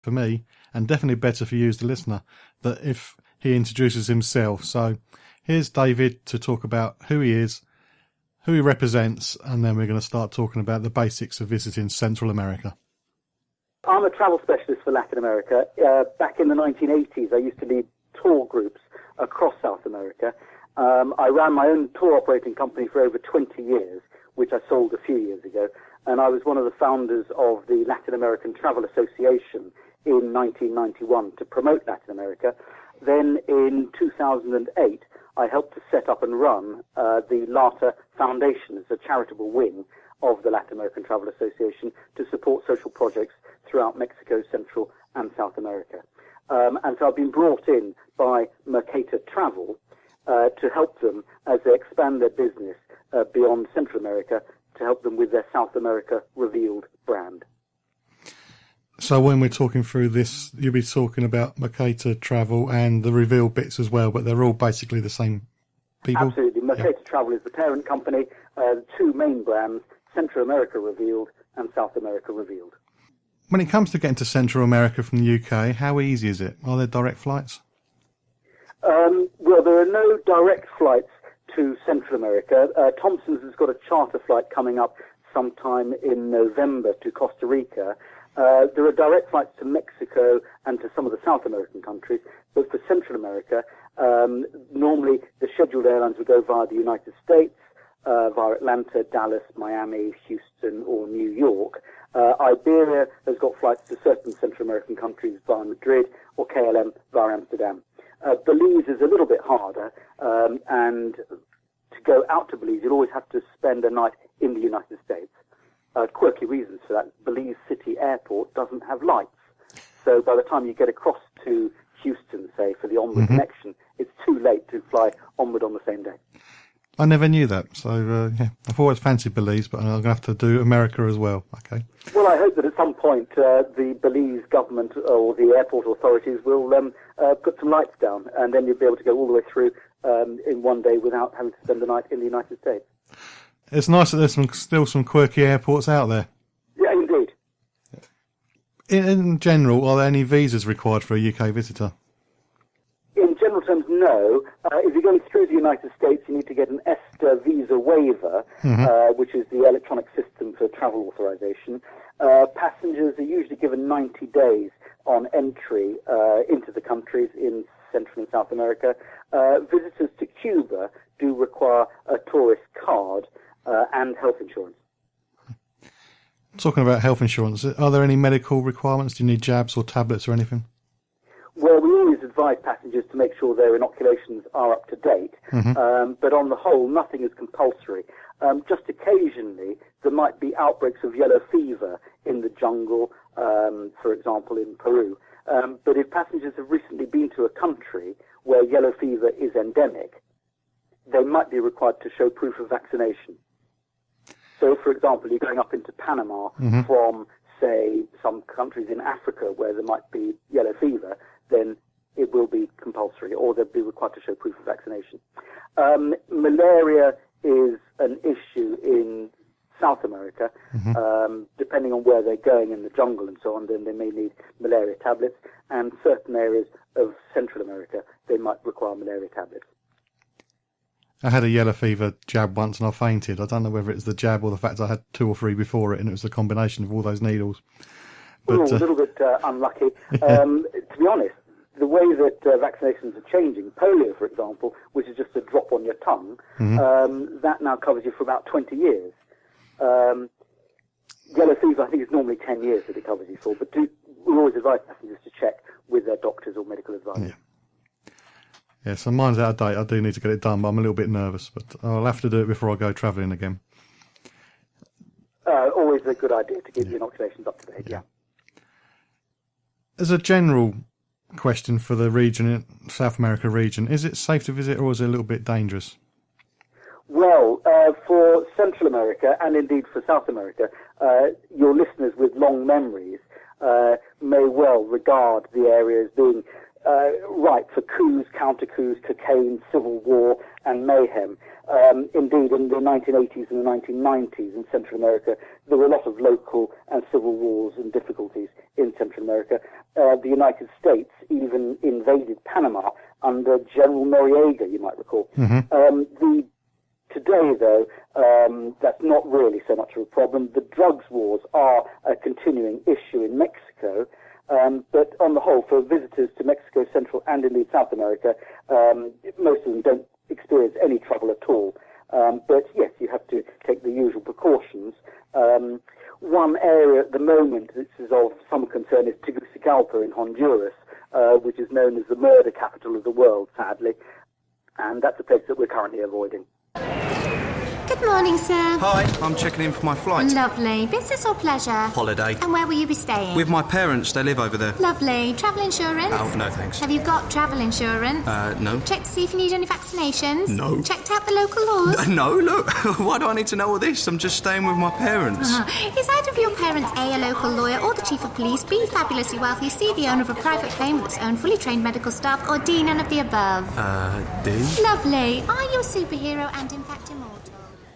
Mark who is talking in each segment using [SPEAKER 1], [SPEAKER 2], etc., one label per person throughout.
[SPEAKER 1] for me, and definitely better for you as the listener, that if he introduces himself. So here's David to talk about who he is, who he represents, and then we're going to start talking about the basics of visiting Central America.
[SPEAKER 2] I'm a travel specialist for Latin America. Back in the 1980s, I used to lead tour groups across South America. I ran my own tour operating company for over 20 years, which I sold a few years ago, and I was one of the founders of the Latin American Travel Association in 1991 to promote Latin America. Then in 2008, I helped to set up and run the LATA Foundation as a charitable wing of the Latin American Travel Association to support social projects throughout Mexico, Central and South America. And so I've been brought in by Mercador Travel to help them as they expand their business beyond Central America, to help them with their South America Revealed brand.
[SPEAKER 1] So when we're talking through this, you'll be talking about Mercador Travel and the Revealed bits as well, but they're all basically the same people?
[SPEAKER 2] Absolutely. Mercador Travel is the parent company, the two main brands, Central America Revealed and South America Revealed.
[SPEAKER 1] When it comes to getting to Central America from the UK, how easy is it? Are there direct flights?
[SPEAKER 2] Well, there are no direct flights to Central America. Thompson's has got a charter flight coming up sometime in November to Costa Rica. There are direct flights to Mexico and to some of the South American countries, but for Central America, normally the scheduled airlines would go via the United States, via Atlanta, Dallas, Miami, Houston, or New York. Iberia has got flights to certain Central American countries via Madrid, or KLM via Amsterdam. Belize is a little bit harder, and to go out to Belize, you'll always have to spend a night in the United States. Quirky reasons for that. Belize City Airport doesn't have lights. So by the time you get across to Houston, say, for the onward connection, it's too late to fly onward on the same day.
[SPEAKER 1] I never knew that. So, yeah, I've always fancied Belize, but I'm going to have to do America as well. Okay.
[SPEAKER 2] Well, I hope that at some point the Belize government or the airport authorities will put some lights down, and then you'll be able to go all the way through in one day without having to spend the night in the United States.
[SPEAKER 1] It's nice that there's still some quirky airports out there.
[SPEAKER 2] Yeah, indeed.
[SPEAKER 1] In general, are there any visas required for a UK visitor?
[SPEAKER 2] In general terms, no. If you're going through the United States, you need to get an ESTA visa waiver, which is the electronic system for travel authorization. Passengers are usually given 90 days on entry into the countries in Central and South America. Visitors to Cuba do require a tourist card and health insurance.
[SPEAKER 1] Talking about health insurance, are there any medical requirements? Do you need jabs or tablets or anything?
[SPEAKER 2] Well, we always advise passengers to make sure their inoculations are up to date, but on the whole, nothing is compulsory. Just occasionally, there might be outbreaks of yellow fever in the jungle, for example, in Peru. But if passengers have recently been to a country where yellow fever is endemic, they might be required to show proof of vaccination. So, for example, you're going up into Panama from, say, some countries in Africa where there might be yellow fever, then it will be compulsory, or they'll be required to show proof of vaccination. Malaria is an issue in South America. Depending on where they're going in the jungle and so on, then they may need malaria tablets, and certain areas of Central America, they might require malaria tablets.
[SPEAKER 1] I had a yellow fever jab once and I fainted. I don't know whether it was the jab or the fact I had 2 or 3 before it, and it was the combination of all those needles. But,
[SPEAKER 2] a little bit unlucky. To be honest, the way that vaccinations are changing, polio, for example, which is just a drop on your tongue, that now covers you for about 20 years. Yellow fever, I think, is normally 10 years that it covers you for, but we always advise passengers to check with their doctors or medical advisors.
[SPEAKER 1] Yeah, so mine's out of date. I do need to get it done, but I'm a little bit nervous. But I'll have to do it before I go travelling again.
[SPEAKER 2] Always a good idea to keep the inoculations up to date, yeah.
[SPEAKER 1] As a general question for the region, South America region, is it safe to visit or is it a little bit dangerous?
[SPEAKER 2] Well, for Central America and indeed for South America, your listeners with long memories may well regard the area as being ripe for coups, counter-coups, cocaine, civil war and mayhem. Indeed, in the 1980s and the 1990s in Central America, there were a lot of local and civil wars and difficulties in Central America. the United States even invaded Panama under General Noriega, you might recall. Today, though, that's not really so much of a problem. The drugs wars are a continuing issue in Mexico, but on the whole, for visitors to Mexico, Central and indeed South America, most of them don't experience any trouble at all. But yes, you have to take the usual precautions. One area at the moment that is of some concern is Tegucigalpa in Honduras, which is known as the murder capital of the world, sadly. And that's a place that we're currently avoiding.
[SPEAKER 3] Good morning, sir.
[SPEAKER 4] Hi, I'm checking in for my flight.
[SPEAKER 3] Lovely. Business or pleasure?
[SPEAKER 4] Holiday.
[SPEAKER 3] And where will you be staying?
[SPEAKER 4] With my parents, they live over there.
[SPEAKER 3] Lovely. Travel insurance?
[SPEAKER 4] Oh, no thanks.
[SPEAKER 3] Have you got travel insurance?
[SPEAKER 4] No.
[SPEAKER 3] Checked to see if you need any vaccinations?
[SPEAKER 4] No.
[SPEAKER 3] Checked out the local laws?
[SPEAKER 4] No, look. Why do I need to know all this? I'm just staying with my parents.
[SPEAKER 3] Is either of your parents A local lawyer, or the chief of police, B, fabulously wealthy, C, the owner of a private plane with its own fully trained medical staff, or D, none of the above?
[SPEAKER 4] D?
[SPEAKER 3] Lovely. Are you a superhero and in fact immortal?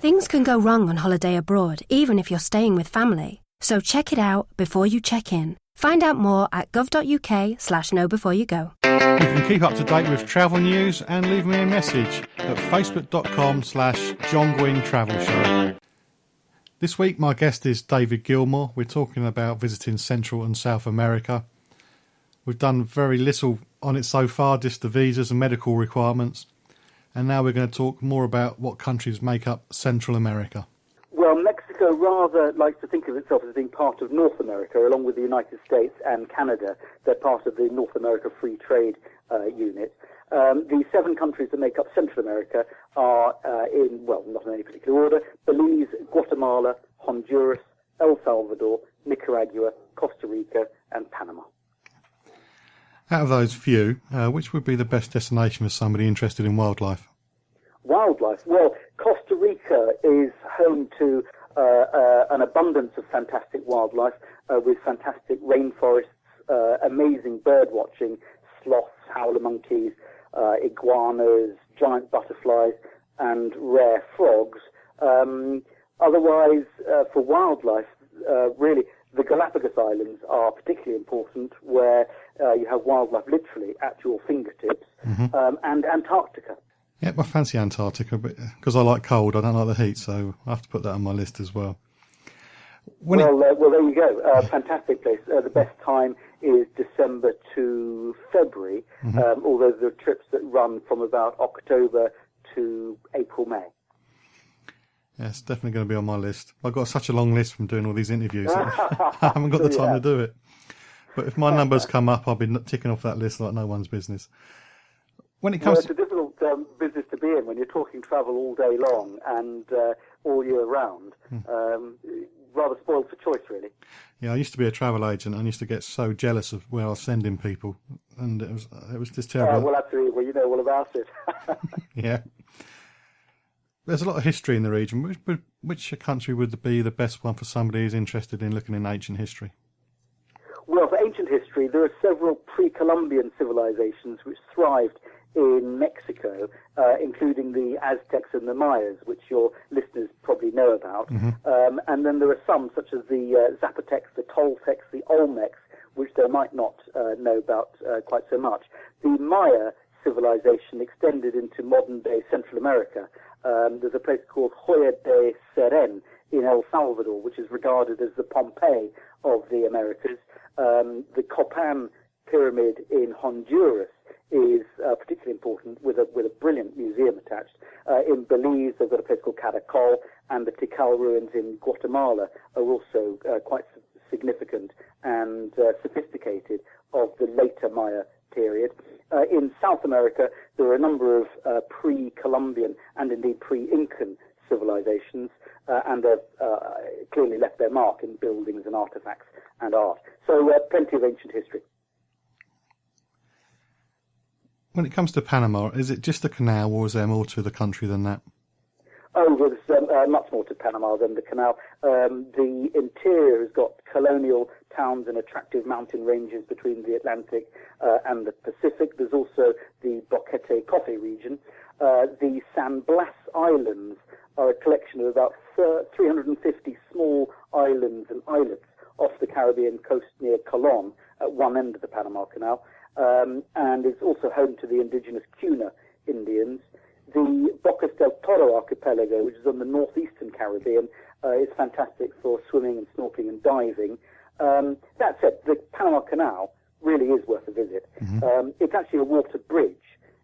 [SPEAKER 5] Things can go wrong on holiday abroad, even if you're staying with family. So check it out before you check in. Find out more at gov.uk/know-before-you-go.
[SPEAKER 1] You can keep up to date with travel news and leave me a message at facebook.com/John Guinn Travel Show. This week my guest is David Gilmore. We're talking about visiting Central and South America. We've done very little on it so far, just the visas and medical requirements. And now we're going to talk more about what countries make up Central America.
[SPEAKER 2] Well, Mexico rather likes to think of itself as being part of North America, along with the United States and Canada. They're part of the North America Free Trade Unit. The 7 countries that make up Central America are not in any particular order: Belize, Guatemala, Honduras, El Salvador, Nicaragua, Costa Rica, and Panama.
[SPEAKER 1] Out of those few, which would be the best destination for somebody interested in wildlife?
[SPEAKER 2] Wildlife. Well, Costa Rica is home to an abundance of fantastic wildlife, with fantastic rainforests, amazing bird watching, sloths, howler monkeys, iguanas, giant butterflies, and rare frogs. Otherwise, for wildlife, really, the Galapagos Islands are particularly important, where you have wildlife literally at your fingertips, and Antarctica.
[SPEAKER 1] Yep, I fancy Antarctica, but because I like cold, I don't like the heat, so I have to put that on my list as well.
[SPEAKER 2] Well, there you go. Fantastic place. The best time is December to February, although there are trips that run from about October to April, May.
[SPEAKER 1] Yeah, it's definitely going to be on my list. I've got such a long list from doing all these interviews. I haven't got the time to do it. But if my numbers come up, I'll be ticking off that list like no one's business. When it comes
[SPEAKER 2] it's a difficult business to be in when you're talking travel all day long and all year round. Rather spoiled for choice, really.
[SPEAKER 1] Yeah, I used to be a travel agent. I used to get so jealous of where I was sending people, and it was just terrible.
[SPEAKER 2] Well, absolutely. Well, you know all about it.
[SPEAKER 1] Yeah. There's a lot of history in the region. Which country would be the best one for somebody who's interested in looking in ancient history?
[SPEAKER 2] Well, for ancient history, there are several pre-Columbian civilizations which thrived in Mexico, including the Aztecs and the Mayas, which your listeners probably know about. And then there are some, such as the Zapotecs, the Toltecs, the Olmecs, which they might not know about quite so much. The Maya civilization extended into modern-day Central America. There's a place called Hoya de Seren in El Salvador, which is regarded as the Pompeii of the Americas. The Copan Pyramid in Honduras is particularly important, with a brilliant museum attached. In Belize, they've got a place called Caracol, and the Tikal ruins in Guatemala are also quite significant and sophisticated of the later Maya period. In South America, there are a number of pre-Columbian and indeed pre-Incan civilizations, and they've clearly left their mark in buildings and artifacts and art. So plenty of ancient history.
[SPEAKER 1] When it comes to Panama, is it just the canal, or is there more to the country than that?
[SPEAKER 2] Oh, there's much more to Panama than the canal. The interior has got colonial towns and attractive mountain ranges between the Atlantic and the Pacific. There's also the Boquete coffee region. The San Blas Islands are a collection of about 350 small islands and islets off the Caribbean coast near Colón, at one end of the Panama Canal, and it's also home to the indigenous Cuna Indians. The Bocas del Toro archipelago, which is on the northeastern Caribbean, is fantastic for swimming and snorkeling and diving. That said, the Panama Canal really is worth a visit. It's actually a water bridge,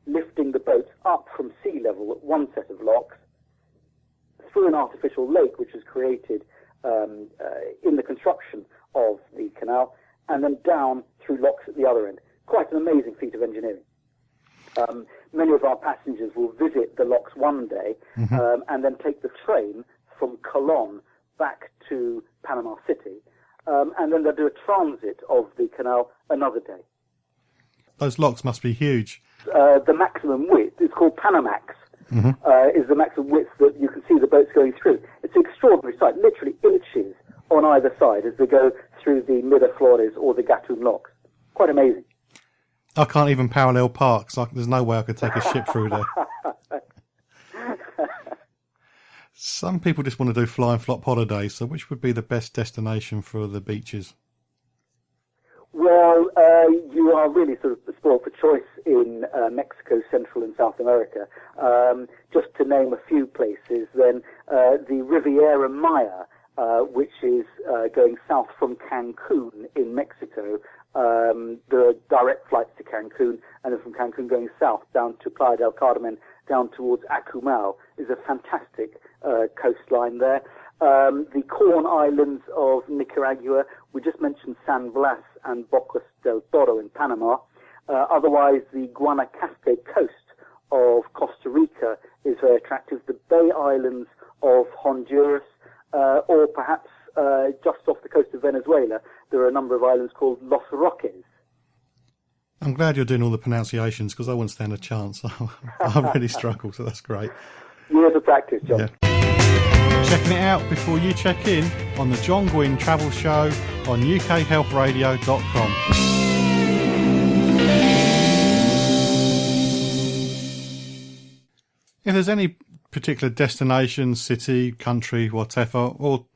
[SPEAKER 2] lifting the boats up from sea level at one set of locks, through an artificial lake which was created in the construction of the canal, and then down through locks at the other end. Quite an amazing feat of engineering. Many of our passengers will visit the locks one day and then take the train from Colón back to Panama City, and then they'll do a transit of the canal another day.
[SPEAKER 1] Those locks must be huge.
[SPEAKER 2] The maximum width, it's called Panamax, is the maximum width that you can see the boats going through. It's an extraordinary sight, literally inches on either side as they go through the Miraflores or the Gatun locks. Quite amazing.
[SPEAKER 1] I can't even parallel park, so there's no way I could take a ship through there. Some people just want to do fly and flop holidays, so which would be the best destination for the beaches?
[SPEAKER 2] Well, you are really sort of spoiled for choice in Mexico, Central and South America. Just to name a few places, then the Riviera Maya, which is going south from Cancun in Mexico. There are direct flights to Cancun, and then from Cancun going south down to Playa del Carmen, down towards Acumal, is a fantastic coastline there. The Corn Islands of Nicaragua, we just mentioned San Blas and Bocas del Toro in Panama. Otherwise, the Guanacaste coast of Costa Rica is very attractive. The Bay Islands of Honduras, or perhaps just off the coast of Venezuela, there are a number of islands called Los Roques.
[SPEAKER 1] I'm glad you're doing all the pronunciations because I wouldn't stand a chance. I really struggle, so that's great.
[SPEAKER 2] Years of practice, John.
[SPEAKER 1] Yeah. Checking it out before you check in on the John Guinn Travel Show on ukhealthradio.com. If there's any particular destination, city, country, whatever, or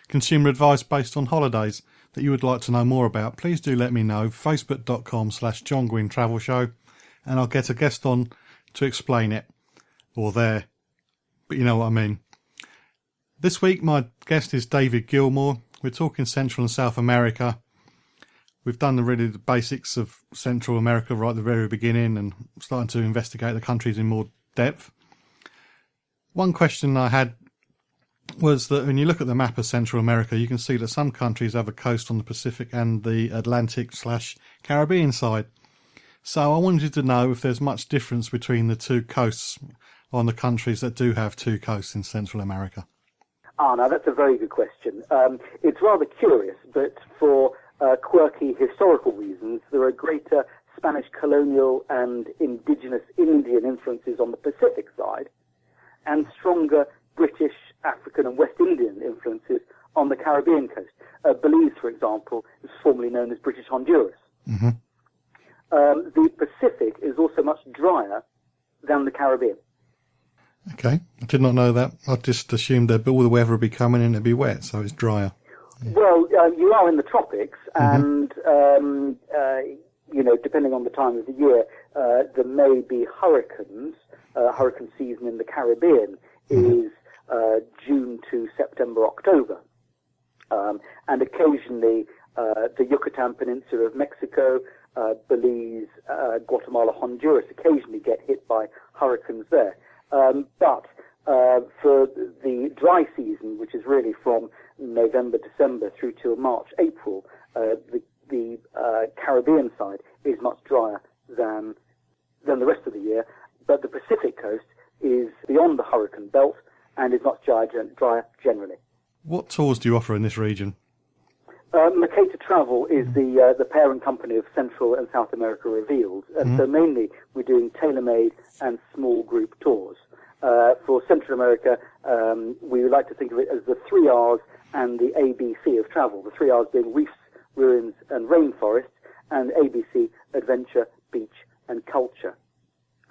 [SPEAKER 1] consumer advice based on holidays that you would like to know more about, please do let me know. Facebook.com/John Guinn Travel Show, and I'll get a guest on to explain it. Or there. But you know what I mean. This week my guest is David Gilmore. We're talking Central and South America. We've done the basics of Central America right at the very beginning and starting to investigate the countries in more depth. One question I had was that when you look at the map of Central America, you can see that some countries have a coast on the Pacific and the Atlantic/Caribbean side. So I wanted to know if there's much difference between the two coasts on the countries that do have two coasts in Central America.
[SPEAKER 2] Now that's a very good question. It's rather curious, but for quirky historical reasons, there are greater Spanish colonial and indigenous Indian influences on the Pacific side, and stronger British, African and West Indian influences on the Caribbean coast. Belize, for example, is formerly known as British Honduras. The Pacific is also much drier than the Caribbean.
[SPEAKER 1] Okay, I did not know that. I just assumed that all the weather would be coming in, it'd be wet, so it's drier. Yeah. Well,
[SPEAKER 2] you are in the tropics, and depending on the time of the year, there may be hurricanes. Hurricane season in the Caribbean is June to September, October. And occasionally the Yucatan Peninsula of Mexico, Belize, Guatemala, Honduras occasionally get hit by hurricanes there. But for the dry season, which is really from November, December through till March, April, the Caribbean side is much drier than the rest of the year. But the Pacific coast is beyond the hurricane belt and is much drier generally.
[SPEAKER 1] What tours do you offer in this region?
[SPEAKER 2] Mercador Travel is the parent company of Central and South America Revealed, and so mainly we're doing tailor-made and small group tours. For Central America, we like to think of it as the 3 R's and the ABC of travel. The 3 R's being reefs, ruins and rainforests, and ABC, adventure, beach and culture.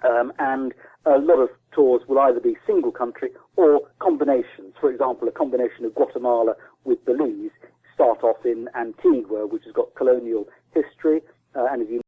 [SPEAKER 2] And a lot of tours will either be single country or combinations. For example, a combination of Guatemala with Belize. Start off in Antigua, which has got colonial history, and as you